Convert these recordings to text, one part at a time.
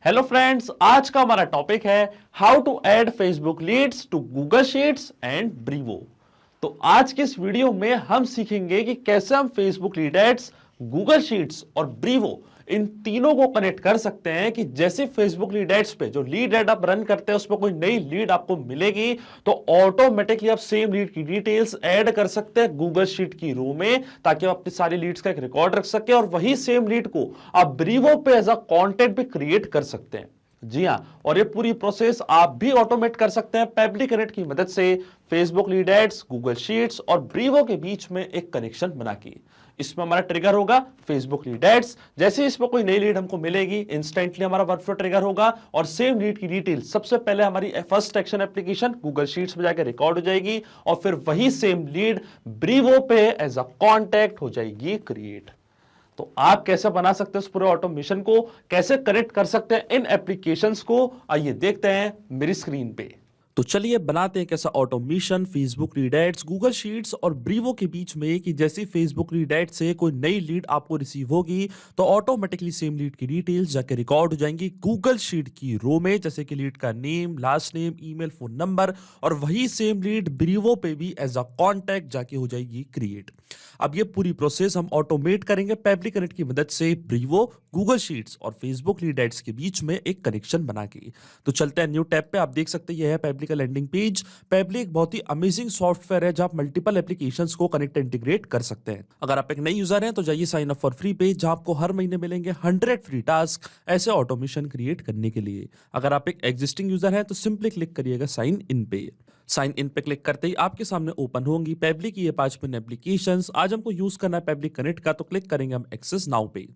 Hello friends, आज का हमारा टॉपिक है how to add Facebook leads to Google Sheets and Brevo. तो आज के इस वीडियो में हम सीखेंगे कि कैसे हम Facebook lead ads, Google Sheets और ब्रीवो इन तीनों को कनेक्ट कर सकते हैं कि जैसे फेसबुक लीड एड्स पे जो लीड एड आप रन करते हैं उसमें कोई नई लीड आपको मिलेगी तो ऑटोमेटिकली आप सेम लीड की डिटेल्स ऐड कर सकते हैं गूगल शीट की रो में, ताकि आप अपनी सारी लीड्स का एक रिकॉर्ड रख सके और वही सेम लीड को आप ब्रीवो पे एज अ कंटेंट भी क्रिएट कर सकते हैं। जी हां, और ये पूरी प्रोसेस आप भी ऑटोमेट कर सकते हैं पेबली कनेक्ट की मदद से Facebook lead ads, Google Sheets और ब्रीवो के बीच में एक कनेक्शन बना के। इसमें हमारा ट्रिगर होगा फेसबुक लीड एड्स। जैसे ही इसमें कोई नई लीड हमको मिलेगी इंस्टेंटली हमारा वर्कफ्लो ट्रिगर होगा और सेम लीड की डिटेल सबसे पहले हमारी first action application Google sheets में जाकर रिकॉर्ड हो जाएगी और फिर वही सेम लीड ब्रीवो पे एज अ कॉन्टैक्ट हो जाएगी क्रिएट। तो आप कैसे बना सकते हैं उस पूरे ऑटोमेशन को, कैसे कनेक्ट कर सकते हैं इन एप्लीकेशंस को, आइए देखते हैं मेरी स्क्रीन पे। तो चलिए बनाते हैं कैसा automation Facebook lead ads, Google Sheets और ब्रीवो के बीच में कि जैसे फेसबुक लीड एड से कोई नई लीड आपको रिसीव होगी तो ऑटोमेटिकली सेम लीड की डिटेल्स जाके रिकॉर्ड हो जाएंगी गूगल शीट की रो में, जैसे कि लीड का name, last name, email, phone number, और वही सेम लीड ब्रीवो पे भी एज अ कॉन्टैक्ट जाके हो जाएगी क्रिएट। अब ये पूरी प्रोसेस हम ऑटोमेट करेंगे पेबली कनेक्ट की मदद से ब्रीवो, गूगल शीट्स और फेसबुक लीड एड्स के बीच में एक कनेक्शन बना के। तो चलते हैं न्यू टैब पे। आप देख सकते हैं यह है पेबली का लैंडिंग पेज। पेबली एक बहुत ही अमेजिंग सॉफ्टवेयर है जहां आप मल्टीपल एप्लीकेशंस को कनेक्ट इंटीग्रेट कर सकते हैं। अगर आप एक नई यूजर हैं तो जाइए sign up for free page, जहां आपको हर महीने मिलेंगे 100 फ्री टास्क ऐसे ऑटोमेशन क्रिएट करने के लिए। अगर आप एक एग्जिस्टिंग यूजर हैं तो सिंपली क्लिक करिएगा साइन इन पे। साइन इन पे क्लिक करते ही आपके सामने ओपन होंगी पेबली की ये 5 पिन एप्लीकेशंस। आज हमको यूज करना है पेबली कनेक्ट का, तो क्लिक करेंगे हम एक्सेस नाउ पे।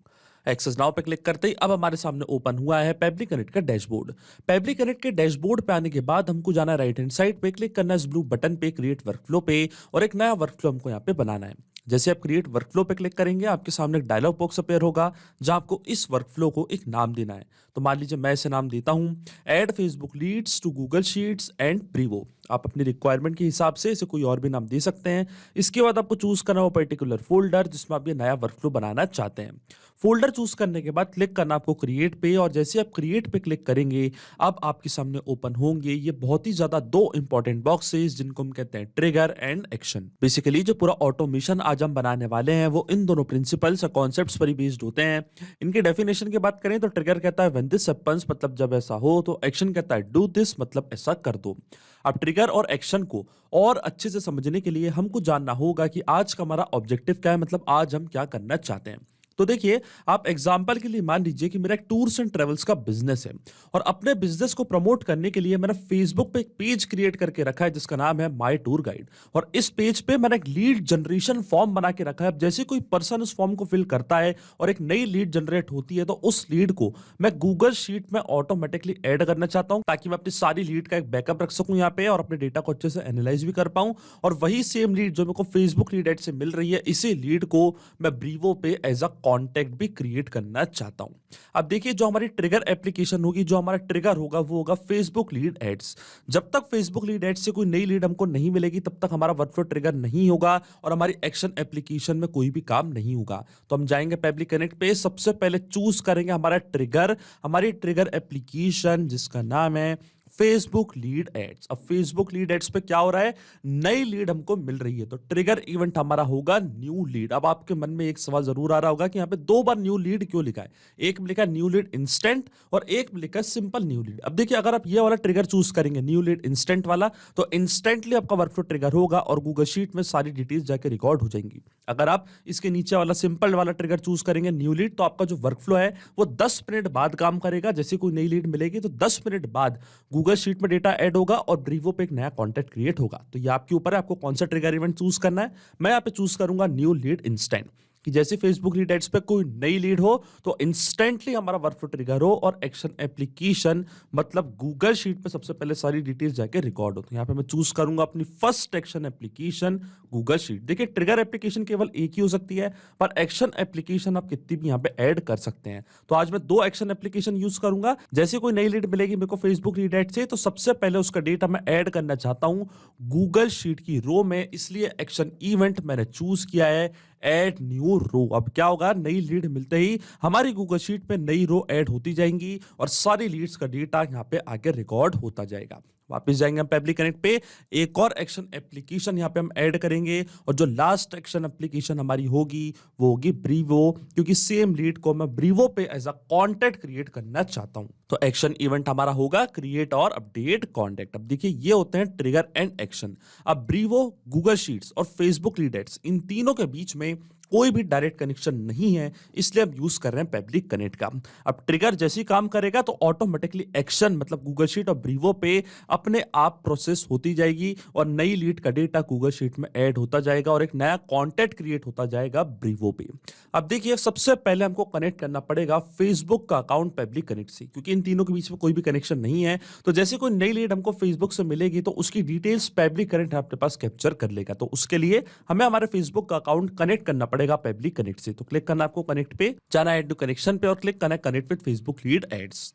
एक्सेस नाउ पे क्लिक करते ही अब हमारे सामने ओपन हुआ है पेबली कनेक्ट का डैशबोर्ड। पेबली कनेक्ट के डैशबोर्ड पे आने के बाद हमको जाना है राइट हैंड साइड पे, क्लिक करना है इस ब्लू बटन पे क्रिएट वर्कफ्लो पे, और एक नया वर्कफ्लो हमको यहाँ पे बनाना है। जैसे आप क्रिएट वर्कफ्लो पे क्लिक करेंगे आपके सामने एक डायलॉग बॉक्स अपेयर होगा जहां आपको इस वर्कफ्लो को एक नाम देना है। तो मान लीजिए मैं इसे नाम देता हूं add Facebook leads to Google Sheets and Brevo. आप अपनी रिक्वायरमेंट के हिसाब से इसे कोई और भी नाम दे सकते हैं। इसके बाद आपको चूज करना हो पर्टिकुलर फोल्डर जिसमें आप ये नया वर्कफ्लो बनाना चाहते हैं। फोल्डर चूज करने के बाद क्लिक करना आपको क्रिएट पे, और जैसे आप क्रिएट पे क्लिक करेंगे अब आपके सामने ओपन होंगे ये बहुत ही ज्यादा दो इंपॉर्टेंट बॉक्सेस जिनको हम कहते हैं ट्रिगर एंड एक्शन। बेसिकली जो पूरा ऑटोमेशन आज हम बनाने वाले हैं वो इन दोनों प्रिंसिपल्स और कॉन्सेप्ट्स पर ही बेस्ड होते हैं। इनके डेफिनेशन की बात करें तो ट्रिगर कहता है व्हेन दिस हैपेंस, मतलब जब ऐसा हो, तो एक्शन कहता है डू दिस, मतलब ऐसा कर दो। अब ट्रिगर और एक्शन को और अच्छे से समझने के लिए हमको जानना होगा कि आज का हमारा ऑब्जेक्टिव क्या है, मतलब आज हम क्या करना चाहते हैं। तो देखिए, आप एग्जांपल के लिए मान लीजिए कि मेरा एक टूर्स एंड ट्रेवल्स का बिजनेस है और अपने बिजनेस को प्रमोट करने के लिए मैंने फेसबुक पे एक पेज क्रिएट करके रखा है जिसका नाम है माय टूर गाइड, और इस पेज पे मैंने एक लीड जनरेशन फॉर्म बना के रखा है। अब जैसे कोई पर्सन उस फॉर्म को फिल करता है और एक नई लीड जनरेट होती है तो उस लीड को मैं गूगल शीट में ऑटोमेटिकली ऐड करना चाहता हूं, ताकि मैं अपनी सारी लीड का एक बैकअप रख सकूं यहाँ पे और अपने डेटा को अच्छे से एनालाइज भी कर पाऊं, और वही सेम लीड जो मेरे को फेसबुक लीड एड से मिल रही है इसी लीड को मैं ब्रीवो पे एज अ कॉन्टेक्ट भी क्रिएट करना चाहता हूं। अब देखिए, जो हमारी ट्रिगर एप्लीकेशन होगी, जो हमारा ट्रिगर होगा वो होगा फेसबुक लीड एड्स। जब तक फेसबुक लीड एड्स से कोई नई लीड हमको नहीं मिलेगी तब तक हमारा वर्कफ्लो ट्रिगर नहीं होगा और हमारी एक्शन एप्लीकेशन में कोई भी काम नहीं होगा। तो हम जाएंगे पेबली कनेक्ट पे, सबसे पहले चूज करेंगे हमारा ट्रिगर, हमारी ट्रिगर एप्लीकेशन जिसका नाम है फेसबुक लीड एड्स। अब फेसबुक लीड एड्स पे क्या हो रहा है, नई लीड हमको मिल रही है तो ट्रिगर इवेंट हमारा होगा न्यू लीड। अब आपके मन में एक सवाल जरूर आ रहा होगा कि यहाँ पे दो बार न्यू लीड क्यों लिखा है, एक में लिखा है न्यू लीड इंस्टेंट और एक में लिखा है सिंपल न्यू लीड। अब देखिए, अगर आप ये वाला ट्रिगर चूज करेंगे न्यू लीड इंस्टेंट वाला तो इंस्टेंटली आपका वर्कफ्लो ट्रिगर होगा और गूगल शीट में सारी डिटेल्स जाके रिकॉर्ड हो जाएंगी। अगर आप इसके नीचे वाला सिंपल वाला ट्रिगर चूज करेंगे न्यू लीड तो आपका जो वर्कफ्लो है वो 10 मिनट बाद काम करेगा। जैसे कोई नई लीड मिलेगी तो 10 मिनट बाद गूगल शीट में डेटा ऐड होगा और ब्रीवो पे एक नया कॉन्टेक्ट क्रिएट होगा। तो ये आपके ऊपर है आपको कौन सा ट्रिगर इवेंट चूज करना है। मैं यहाँ पे चूज करूंगा न्यू लीड इंस्टेंट, कि जैसे फेसबुक लीड एड्स पे कोई नई लीड हो तो इंस्टेंटली हमारा वर्कफ्लो ट्रिगर हो और एक्शन एप्लीकेशन मतलब गूगल शीट पे सबसे पहले सारी डिटेल्स जाके रिकॉर्ड हो। तो यहाँ पे मैं चूज करूंगा अपनी first action application Google sheet. देखिए, ट्रिगर एप्लीकेशन केवल एक ही हो सकती है पर एक्शन एप्लीकेशन आप कितनी भी यहाँ पे ऐड कर सकते हैं। तो आज मैं 2 एक्शन एप्लीकेशन यूज करूंगा। जैसे कोई नई लीड मिलेगी मेरे को फेसबुक लीड एड से तो सबसे पहले उसका डेटा मैं ऐड करना चाहता हूं गूगल शीट की रो में, इसलिए एक्शन इवेंट मैंने चूज किया है ऐड न्यू रो। अब क्या होगा, नई लीड मिलते ही हमारी गूगल शीट पे नई रो ऐड होती जाएंगी और सारी लीड्स का डेटा यहाँ पे आगे रिकॉर्ड होता जाएगा। वापस जाएंगे हम पेबली कनेक्ट पे, एक और एक्शन एप्लीकेशन यहाँ पे हम ऐड करेंगे और जो लास्ट एक्शन एप्लीकेशन हमारी होगी वो होगी ब्रीवो, क्योंकि सेम लीड को मैं ब्रीवो पे एज अ कॉन्टेक्ट क्रिएट करना चाहता हूं। तो एक्शन इवेंट हमारा होगा क्रिएट और अपडेट कॉन्टेक्ट। अब देखिए ये होते हैं ट्रिगर एंड एक्शन। अब ब्रीवो, गूगल शीट्स और फेसबुक लीड एड्स, इन तीनों के बीच में कोई भी डायरेक्ट कनेक्शन नहीं है, इसलिए हम यूज कर रहे हैं पेबली कनेक्ट का। अब ट्रिगर जैसे ही काम करेगा तो ऑटोमेटिकली एक्शन मतलब गूगल शीट और ब्रीवो पे अपने आप प्रोसेस होती जाएगी और नई लीड का डेटा गूगल शीट में ऐड होता जाएगा और एक नया कॉन्टेक्ट क्रिएट होता जाएगा ब्रीवो पे। अब देखिए सबसे पहले हमको कनेक्ट करना पड़ेगा फेसबुक का अकाउंट पेबली कनेक्ट से, क्योंकि इन तीनों के बीच में कोई भी कनेक्शन नहीं है। तो जैसे कोई नई लीड हमको फेसबुक से मिलेगी तो उसकी डिटेल्स पेबली कनेक्ट अपने पास कैप्चर कर लेगा। तो उसके लिए हमें हमारे फेसबुक का अकाउंट कनेक्ट करना पड़ेगा पेबली कनेक्ट से। तो क्लिक करना आपको कनेक्ट पे, जाना ऐड टू कनेक्शन पे और क्लिक करना है connect with Facebook lead ads.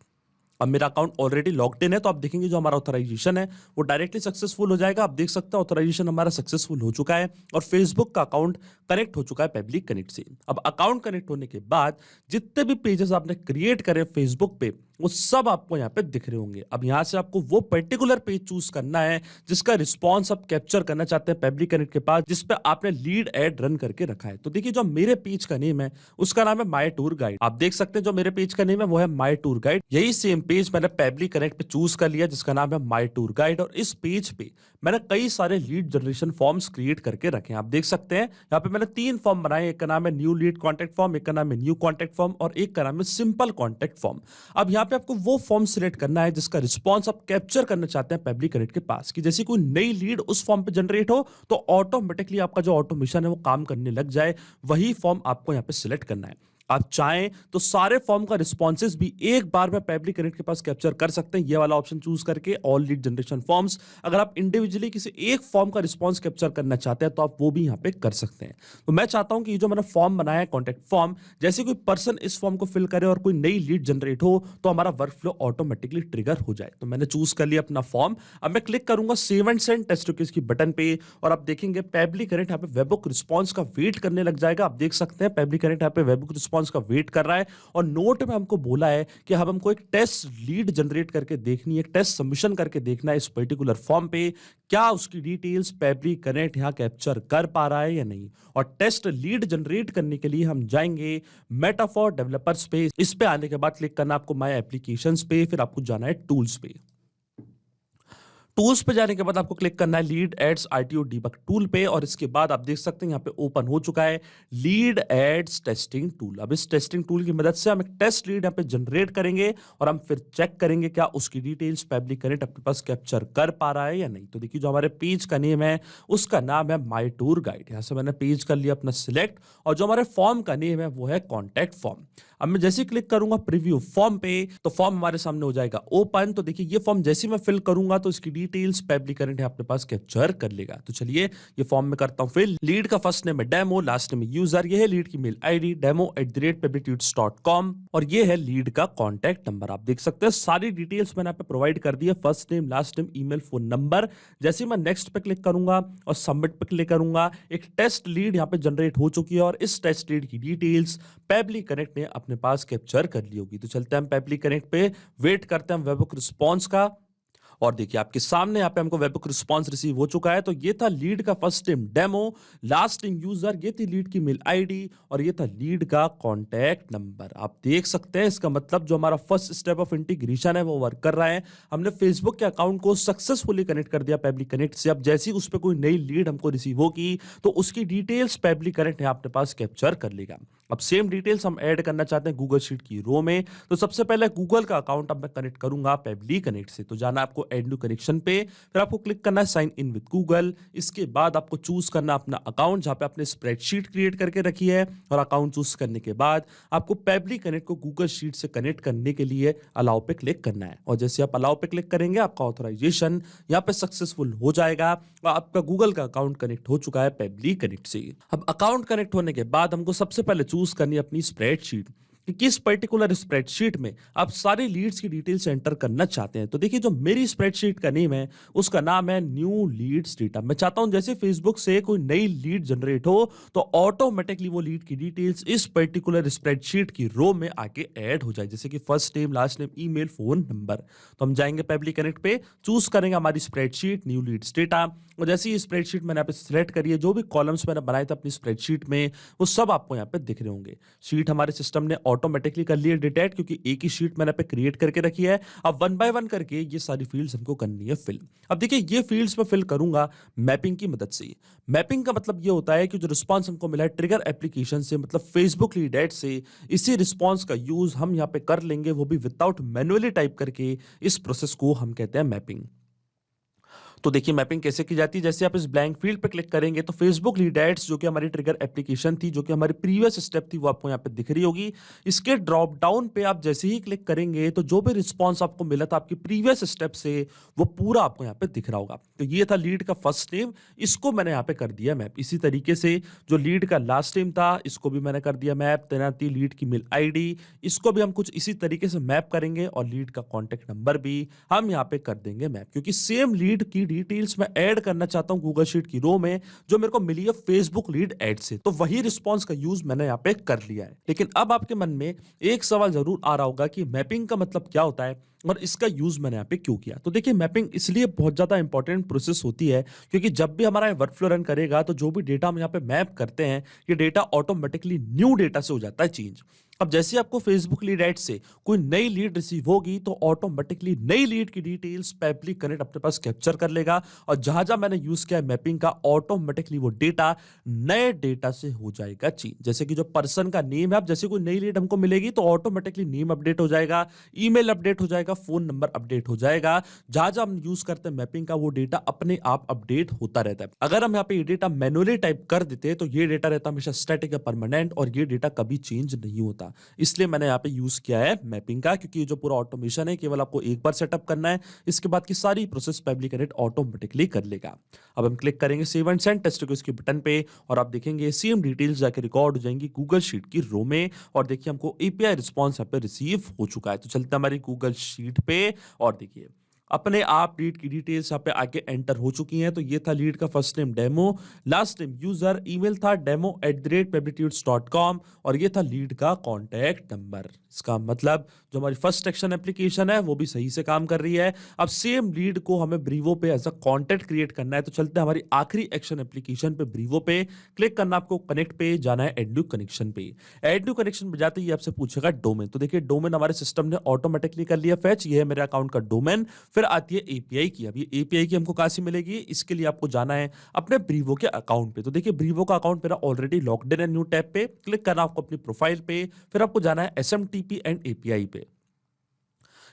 अब मेरा अकाउंट ऑलरेडी लॉग्ड इन है तो आप देखेंगे जो हमारा ऑथराइजेशन है वो डायरेक्टली सक्सेसफुल हो जाएगा। आप देख सकते हैं ऑथराइजेशन हमारा सक्सेसफुल हो चुका है और फेसबुक का अकाउंट कनेक्ट हो चुका है पेबली कनेक्ट से। अब अकाउंट कनेक्ट होने के बाद जितने भी पेजेस आपने क्रिएट करे फेसबुक पे वो सब आपको यहाँ पे दिख रहे होंगे। अब यहाँ से आपको वो पर्टिकुलर पेज चूज करना है जिसका रिस्पॉन्स आप कैप्चर करना चाहते हैं पेबली कनेक्ट के पास, जिसपे आपने लीड एड रन करके रखा है। तो देखिए जो मेरे पेज का नेम है उसका नाम है माई टूर गाइड। आप देख सकते हैं जो मेरे पेज का नेम है वो है माई टूर गाइड। यही सेम पेज मैंने पेबली कनेक्ट पे चूज कर लिया जिसका नाम है माई टूर गाइड और इस पेज पे मैंने कई सारे लीड जनरेशन फॉर्म्स क्रिएट करके रखे हैं। आप देख सकते हैं यहाँ पे मैंने 3 फॉर्म बनाए, एक का नाम है न्यू लीड कॉन्टेक्ट फॉर्म, एक का नाम है न्यू कॉन्टेक्ट फॉर्म और एक का नाम है सिंपल कॉन्टेक्ट फॉर्म। अब यहाँ पे आपको वो फॉर्म सिलेक्ट करना है जिसका रिस्पॉन्स आप कैप्चर करना चाहते हैं पेबली कनेक्ट के पास, कि जैसे कोई नई लीड उस फॉर्म पे जनरेट हो तो ऑटोमेटिकली आपका जो ऑटोमेशन है वो काम करने लग जाए, वही फॉर्म आपको यहाँ पे सिलेक्ट करना है। आप चाहें तो सारे फॉर्म का रिस्पॉन्सेस भी एक बार में पेबली कनेक्ट के पास कैप्चर कर सकते हैं, ये वाला ऑप्शन चूज करके ऑल लीड जनरेशन फॉर्म्स। अगर आप इंडिविजुअली किसी एक फॉर्म का रिस्पॉन्स कैप्चर करना चाहते हैं तो आप वो भी यहाँ पे कर सकते हैं। तो मैं चाहता हूं कि ये जो मैंने फॉर्म बनाया है कॉन्टेक्ट फॉर्म, जैसे कोई पर्सन इस फॉर्म को फिल करे और कोई नई लीड जनरेट हो तो हमारा वर्क फ्लो ऑटोमेटिकली ट्रिगर हो जाए। तो मैंने चूज कर लिया अपना फॉर्म। अब मैं क्लिक करूंगा save and send test request की बटन पे और आप देखेंगे पेबली कनेक्ट यहाँ पे वेबबुक रिस्पॉन्स का वेट करने लग जाएगा। आप देख सकते हैं पेबली कनेक्ट यहाँ पे वेबबुक रिस्पॉन्स का वेट कर रहा है और नोट में हमको बोला है कि अब हमको एक टेस्ट लीड जनरेट करके देखनी है, एक टेस्ट सबमिशन करके देखना है इस पर्टिकुलर फॉर्म पे, क्या उसकी डिटेल्स पेबली कनेक्ट यहां कैप्चर कर पा रहा है या नहीं। और टेस्ट लीड जनरेट करने के लिए हम जाएंगे मेटाफोर डेवलपर्स पे। इस पे आने के बाद क्लिक करना आपको माय एप्लीकेशंस पे, फिर आपको जाना है टूल्स पे। टूल्स पे जाने के बाद आपको क्लिक करना है lead ads RTO debug tool पे और इसके बाद आप देख सकते हैं यहाँ पे ओपन हो चुका है लीड एड्स टेस्टिंग टूल। अब इस टेस्टिंग टूल की मदद से हम एक टेस्ट लीड यहाँ पे जनरेट करेंगे और हम फिर चेक करेंगे क्या उसकी डिटेल्स पेबली कनेक्ट अपने पास कैप्चर कर पा रहा है या नहीं। तो देखिए जो हमारे पेज का नेम है उसका नाम है माई टूर गाइड। यहाँ से मैंने पेज कर लिया अपना सिलेक्ट और जो हमारे फॉर्म का नेम है वो है कॉन्टैक्ट फॉर्म। अब मैं जैसे क्लिक करूंगा प्रीव्यू फॉर्म पे तो फॉर्म हमारे सामने हो जाएगा ओपन। तो देखिए ये फॉर्म जैसे मैं फिल करूंगा तो इसकी डिटेल्स पेबली कनेक्ट अपने पास कैप्चर कर लेगा। तो चलिए ये फॉर्म में करता हूं फिल। लीड का फर्स्ट नेम है डेमो, लास्ट नेम है यूजर, ये है लीड की मेल आईडी demo@pebblitudes.com और ये है लीड का कॉन्टैक्ट नंबर। आप देख सकते हैं सारी डिटेल्स मैंने यहाँ पे प्रोवाइड कर दी है, first name, last name, email, phone number. जैसे मैं नेक्स्ट पे क्लिक करूंगा और सबमिट पे क्लिक करूंगा एक टेस्ट लीड यहाँ पे जनरेट हो चुकी है और इस टेस्ट लीड की डिटेल्स पेबली कनेक्ट ने अपने पास कैप्चर कर ली होगी। तो चलते हैं हम पेबली कनेक्ट पे, वेट करते हैं वेबबुक रिस्पॉन्स का और देखिए आपके सामने यहाँ पे हमको वेबबुक रिस्पॉन्स रिसीव हो चुका है। तो ये था लीड का first name demo, last name user, ये थी लीड की मेल आईडी और ये था लीड का कॉन्टैक्ट नंबर। आप देख सकते हैं इसका मतलब जो हमारा फर्स्ट स्टेप ऑफ इंटीग्रेशन है वो वर्क कर रहा है। हमने फेसबुक के अकाउंट को सक्सेसफुली कनेक्ट कर दिया पेबली कनेक्ट से। अब जैसे ही उस पर कोई नई लीड हमको रिसीव होगी तो उसकी डिटेल्स पेबली कनेक्ट यहाँ अपने पास कैप्चर कर लेगा। अब सेम डिटेल्स हम ऐड करना चाहते हैं गूगल शीट की रो में। तो सबसे पहले गूगल का अकाउंट अब मैं कनेक्ट करूंगा पेबली कनेक्ट से। तो जाना आपको ऐड न्यू कनेक्शन पे, फिर आपको क्लिक करना है साइन इन विद गूगल। इसके बाद आपको चूज करना अपना अकाउंट जहां पे आपने स्प्रेडशीट क्रिएट करके रखी है और अकाउंट चूज करने के बाद आपको पेबली कनेक्ट को गूगल शीट से कनेक्ट करने के लिए अलाउ पे क्लिक करना है और जैसे आप अलाउ पे क्लिक करेंगे आपका ऑथराइजेशन यहाँ पे सक्सेसफुल हो जाएगा और आपका गूगल का अकाउंट कनेक्ट हो चुका है पेबली कनेक्ट से। अब अकाउंट कनेक्ट होने के बाद हमको सबसे पहले चूज करनी है अपनी स्प्रेडशीट। कि किस पर्टिकुलर स्प्रेडशीट में आप सारी लीड्स की डिटेल्स एंटर करना चाहते हैं। तो देखिए जो मेरी स्प्रेडशीट का नेम है उसका नाम है न्यू लीड्स डेटा। मैं चाहता हूं जैसे फेसबुक से कोई नई लीड जनरेट हो तो ऑटोमेटिकली वो लीड की डिटेल्स इस पर्टिकुलर स्प्रेडशीट की रो में आके ऐड हो जाए, जैसे कि first name, last name, email, phone number. तो हम जाएंगे पेबली कनेक्ट पे, चूज करेंगे हमारी स्प्रेडशीट न्यू लीड्स डेटा, और जैसे ही स्प्रेडशीट मैंने यहाँ पे सिलेक्ट करी है, जो भी कॉलम्स मैंने बनाए थे अपनी स्प्रेडशीट में वो सब आपको यहाँ पे दिख रहे होंगे। शीट हमारे सिस्टम ने ऑटोमेटिकली कर ली है डिटेक्ट, क्योंकि एक ही शीट मैंने पे क्रिएट करके रखी है। अब वन बाय वन करके ये सारी फील्ड्स हमको करनी है फिल। अब देखिए ये फील्ड्स मैं फिल करूंगा मैपिंग की मदद से। मैपिंग का मतलब ये होता है कि जो रिस्पांस हमको मिला है ट्रिगर एप्लीकेशन से, मतलब फेसबुक लीड एड से, इसी रिस्पांस का यूज हम यहाँ पे कर लेंगे, वो भी विदाउट मैन्युअली टाइप करके। इस प्रोसेस को हम कहते हैं मैपिंग। तो देखिए मैपिंग कैसे की जाती है, जैसे आप इस ब्लैंक फील्ड पे क्लिक करेंगे तो फेसबुक लीड एड्स जो कि हमारी ट्रिगर एप्लीकेशन थी, जो कि हमारी प्रीवियस स्टेप थी, वो आपको यहाँ पे दिख रही होगी। इसके ड्रॉप डाउन पे आप जैसे ही क्लिक करेंगे तो जो भी रिस्पॉन्स आपको मिला था आपकी प्रीवियस स्टेप से, वो पूरा आपको यहाँ पे दिख रहा होगा। तो ये था लीड का फर्स्ट नेम, इसको मैंने यहाँ पे कर दिया मैप। इसी तरीके से जो लीड का लास्ट नेम था इसको भी मैंने कर दिया मैप। तैनाती लीड की मेल आईडी, इसको भी हम कुछ इसी तरीके से मैप करेंगे, और लीड का कॉन्टेक्ट नंबर भी हम यहाँ पे कर देंगे मैप, क्योंकि सेम लीड की डिटेल्स मैं ऐड करना चाहता हूं गूगल शीट की रो में, जो मेरे को मिली है फेसबुक लीड ऐड से। तो वही रिस्पांस का यूज मैंने यहां पे कर लिया है। लेकिन अब आपके मन में एक सवाल जरूर आ रहा होगा कि मैपिंग का मतलब क्या होता है और इसका यूज मैंने यहाँ पे क्यों किया। तो देखिए मैपिंग इसलिए बहुत ज्यादा इंपॉर्टेंट प्रोसेस होती है क्योंकि जब भी हमारा वर्कफ्लो रन करेगा तो जो भी डेटा हम यहाँ पे मैप करते हैं, ये डेटा ऑटोमेटिकली न्यू डेटा से हो जाता है चेंज। अब जैसे आपको फेसबुक लीड एड से कोई नई लीड रिसीव होगी तो ऑटोमेटिकली नई लीड की डिटेल्स पेबली कनेक्ट अपने पास कैप्चर कर लेगा, और जहां जहां मैंने यूज किया है मैपिंग का, ऑटोमेटिकली वो डेटा नए डेटा से हो जाएगा चेंज। जैसे कि जो पर्सन का नेम है, अब जैसे कोई नई लीड हमको मिलेगी तो ऑटोमेटिकली नेम अपडेट हो जाएगा, ईमेल अपडेट हो जाएगा, फोन नंबर अपडेट हो जाएगा। जहां जहां हम यूज करते हैं मैपिंग का, वो डेटा अपने आप अपडेट होता रहता है। अगर हम यहाँ पे ये डेटा मैनुअली टाइप कर देते तो ये डेटा रहता हमेशा स्टैटिक या परमानेंट, और ये डेटा कभी चेंज नहीं होता। इसलिए मैंने यहाँ पे यूज किया है मैपिंग का, क्योंकि जो पूरा ऑटोमेशन है केवल आपको एक बार सेटअप करना है, इसके बाद की सारी प्रोसेस पेबली कनेक्ट ऑटोमेटिकली कर लेगा। अब हम क्लिक करेंगे सेव एंड सेंड टेस्ट के बटन पे, और आप देखेंगे सेम डिटेल्स जाके रिकॉर्ड हो जाएंगी गूगल शीट की रो में। और देखिए हमको एपीआई रिस्पॉन्स यहाँ पे रिसीव हो चुका है। तो चलते हैं हमारी गूगल शीट पे, और देखिए अपने आप लीड की डिटेल्स यहाँ पे आके एंटर हो चुकी हैं। तो ये था लीड का first name demo, last name user, email था demo@peblitudes.com, और ये था लीड का कॉन्टैक्ट नंबर। इसका मतलब जो हमारी फर्स्ट एक्शन एप्लीकेशन है वो भी सही से काम कर रही है। अब सेम लीड को हमें ब्रीवो पे एज अ कॉन्टैक्ट क्रिएट करना है, तो चलते हैं हमारी आखिरी एक्शन एप्लीकेशन पे, ब्रीवो पे क्लिक करना, आपको कनेक्ट पे जाना है, एड न्यू कनेक्शन पे। एड न्यू कनेक्शन पे जाते ही आपसे पूछेगा डोमेन। तो देखिए डोमेन हमारे सिस्टम ने ऑटोमेटिकली कर लिया फैच, ये है मेरे अकाउंट का डोमेन। फिर आती है एपीआई की। अब ये एपीआई की हमको कहां से मिलेगी, इसके लिए आपको जाना है अपने ब्रीवो के अकाउंट पे। तो देखिए ब्रीवो का अकाउंट मेरा ऑलरेडी लॉक्ड इन है, न्यू टैब पे क्लिक करना आपको अपनी प्रोफाइल पे, फिर आपको जाना है एसएमटीपी एंड एपीआई पे।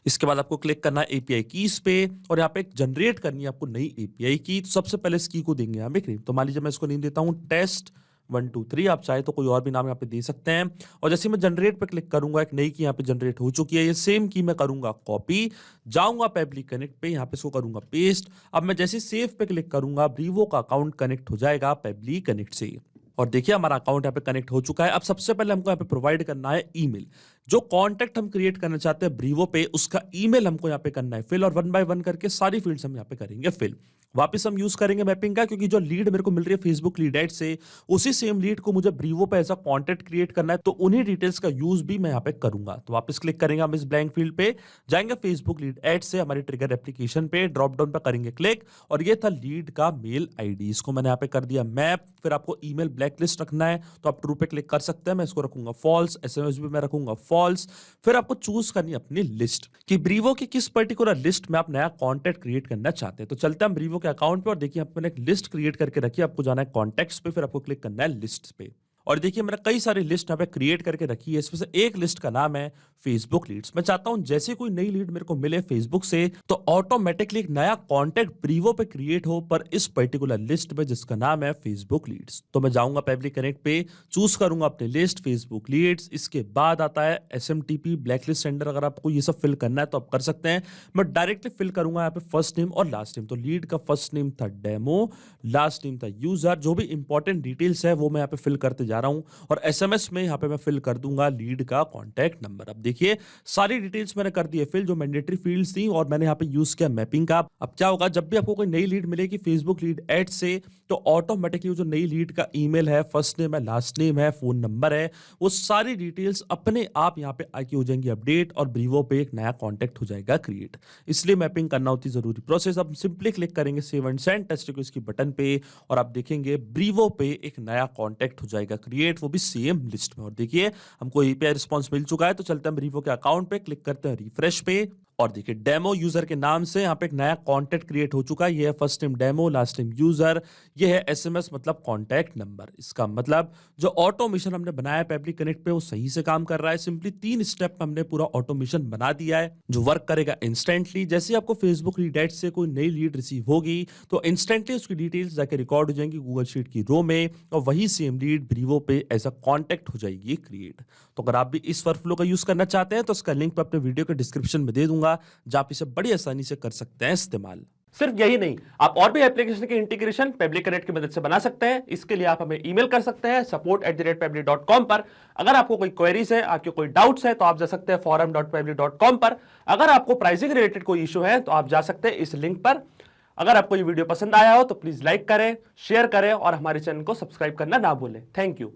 इसके बाद आपको क्लिक करना है एपीआई कीज पे, और यहाँ पे जनरेट करनी है आपको नई एपीआई की। तो सबसे पहले इस की को देंगे यहाँ पे, तो मान लीजिए मैं इसको नेम देता हूँ टेस्ट 1 2 3। आप चाहे तो कोई और भी नाम यहाँ पे दे सकते हैं। और जैसे मैं जनरेट पे क्लिक करूंगा, एक नई की यहाँ पे जनरेट हो चुकी है। ये सेम की मैं करूंगा कॉपी, जाऊंगा पेबली कनेक्ट पे, यहाँ पे इसको करूंगा पेस्ट। अब मैं जैसे सेव पे क्लिक करूंगा, ब्रीवो का अकाउंट कनेक्ट हो जाएगा पेबली कनेक्ट से, और देखिए हमारा अकाउंट यहाँ पे कनेक्ट हो चुका है। अब सबसे पहले हमको यहाँ पे प्रोवाइड करना है ईमेल। जो कॉन्टैक्ट हम क्रिएट करना चाहते हैं ब्रीवो पे, उसका ईमेल हमको यहाँ पे करना है फिल, और वन बाय वन करके सारी फील्ड्स हम यहाँ पे करेंगे फिल। वापस हम यूज करेंगे मैपिंग का, क्योंकि जो लीड मेरे को मिल रही है फेसबुक लीड एड से, उसी सेम लीड को मुझे ब्रीवो पे ऐसा कॉन्टैक्ट क्रिएट करना है, तो उन्हीं डिटेल्स का यूज भी मैं यहाँ पे करूंगा। तो वापस क्लिक करेंगे हम इस ब्लैंक फील्ड पे, जाएंगे फेसबुक लीड एड से हमारी ट्रिगर एप्लीकेशन पे, ड्रॉप डाउन पे करेंगे क्लिक, और ये था लीड का मेल आईडी, इसको मैंने यहाँ पे कर दिया मैप। फिर आपको ईमेल ब्लैकलिस्ट रखना है, तो आप ट्रू पे क्लिक कर सकते हैं, मैं इसको रखूंगा फॉल्स। एसएमएस भी मैं रखूंगा फॉल्स। फिर आपको चूज करनी है अपनी लिस्ट कि ब्रीवो की किस पर्टिकुलर लिस्ट में आप नया कॉन्टैक्ट क्रिएट करना चाहते हैं। तो चलते हैं ब्रीवो के अकाउंट पे, और देखिए मैंने एक लिस्ट क्रिएट करके रखी है। आपको जाना है कॉन्टैक्ट्स पे, फिर आपको क्लिक करना है लिस्ट पे, और देखिए मैंने कई सारी लिस्ट यहाँ पे क्रिएट करके रखी है। इसमें से एक लिस्ट का नाम है फेसबुक लीड्स। मैं चाहता हूं जैसे कोई नई लीड मेरे को मिले फेसबुक से, तो ऑटोमेटिकली एक नया कॉन्टैक्ट ब्रीवो पे क्रिएट हो, पर इस पर्टिकुलर लिस्ट में जिसका नाम है फेसबुक लीड्स। तो मैं जाऊंगा पेबली कनेक्ट पे, चूज करूंगा अपनी लिस्ट फेसबुक लीड्स। इसके बाद आता है एसएमटीपी ब्लैकलिस्ट सेंडर। अगर आपको ये सब फिल करना है तो आप कर सकते हैं। मैं डायरेक्टली फिल करूंगा यहाँ पे फर्स्ट नेम और लास्ट नेम। तो लीड का फर्स्ट नेम था डेमो, लास्ट नेम था यूजर। जो भी इंपॉर्टेंट डिटेल्स है वो मैं यहाँ पे फिल करते जा रहा हूं और एसएमएस में यहाँ पे मैं फिल कर दूंगा लीड का कॉन्टैक्ट नंबर। अब देखिए सारी डिटेल्स मैंने कर दी है फिल, जो मैंडेटरी फील्ड्स थी, और मैंने यहाँ पे यूज किया मैपिंग का। अब क्या होगा, जब भी आपको कोई नई लीड मिलेगी फेसबुक लीड एड से, तो ऑटोमेटिकली जो नई लीड का ईमेल है, फर्स्ट नेम है, लास्ट नेम है, फोन नंबर है, वो सारी डिटेल्स अपने आप यहाँ पे आके हो जाएंगी अपडेट, और ब्रीवो पे एक नया कॉन्टैक्ट हो जाएगा क्रिएट। इसलिए मैपिंग करना होती है जरूरी प्रोसेस। अब सिंपली क्लिक करेंगे save and send test request की बटन पे, और आप देखेंगे ब्रीवो पे एक नया कॉन्टैक्ट हो जाएगा क्रिएट, वो भी सेम लिस्ट में। और देखिए हमको एपीआई रिस्पांस मिल चुका है, तो चलते हैं ब्रीवो के अकाउंट पे, क्लिक करते हैं रिफ्रेश पे, और देखिए डेमो यूजर के नाम से यहाँ पे एक नया कॉन्टैक्ट क्रिएट हो चुका है। ये है first name demo, last name user, ये है एसएमएस मतलब कॉन्टैक्ट नंबर। इसका मतलब जो ऑटोमेशन हमने बनाया है पेबली कनेक्ट पे वो सही से काम कर रहा है। सिंपली 3 स्टेप में हमने पूरा ऑटोमेशन बना दिया है जो वर्क करेगा इंस्टेंटली। जैसे आपको फेसबुक लीड एड से कोई नई लीड रिसीव होगी तो इंस्टेंटली उसकी डिटेल्स जाके रिकॉर्ड हो जाएंगी गूगल शीट की रो में, और वही सेम लीड ब्रीवो पे एज अ कॉन्टैक्ट हो जाएगी क्रिएट। तो अगर आप भी इस वर्कफ्लो का यूज करना चाहते हैं तो इसका लिंक मैं अपने वीडियो के डिस्क्रिप्शन में दे दूंगा, जहां आप इसे बड़ी आसानी से कर सकते हैं इस्तेमाल। सिर्फ यही नहीं, आप और भी एप्लीकेशन के इंटीग्रेशन पेबली कनेक्ट की मदद से बना सकते हैं। इसके लिए आप हमें ईमेल कर सकते हैं support@pebly.com पर। अगर आपको कोई क्वेरीज है, आपके कोई डाउट्स है, तो आप जा सकते हैं forum.pebly.com पर। अगर आपको प्राइसिंग रिलेटेड कोई इशू है तो आप जा सकते हैं इस लिंक पर। अगर आपको ये वीडियो पसंद आया हो तो प्लीज लाइक करें, शेयर करें और हमारे चैनल को सब्सक्राइब करना ना भूलें। Thank you.